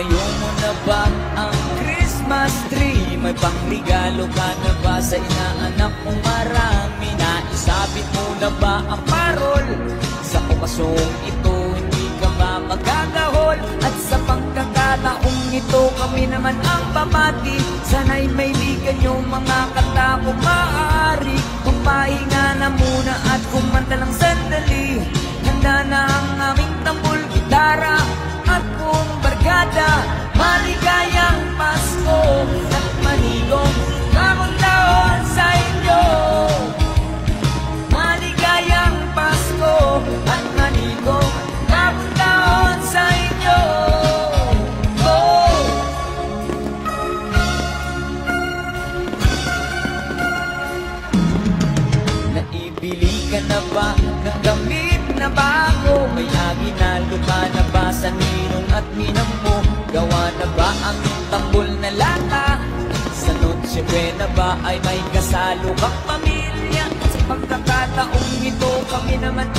Naitayo mo na ba ang Christmas tree? May pangregalo ka na ba sa inaanak mo marami? Naisabit mo na ba ang parol? Sa okasyon ito hindi ka ba magkakahol? At sa pagkakataong ito kami naman ang pamati. Sana'y may ligan yung mga kanta kung maaari. Magpahinga na muna at kumanta lang sandali. Handa na ang aming tambol, gitara at buong barkada. Maligayang Pasko at manigong bagong taon sa inyo. Maligayang Pasko at manigong bagong taon sa inyo. Oh. Naibili ka na ba ng damit na bago? May aginaldo ka na ba sa ninong at ninang mo? Gawa na ba ang tambol na lata? Sa Noche Buena ba ay may kasalo kang pamilya? Sa pagkakataong ito kami naman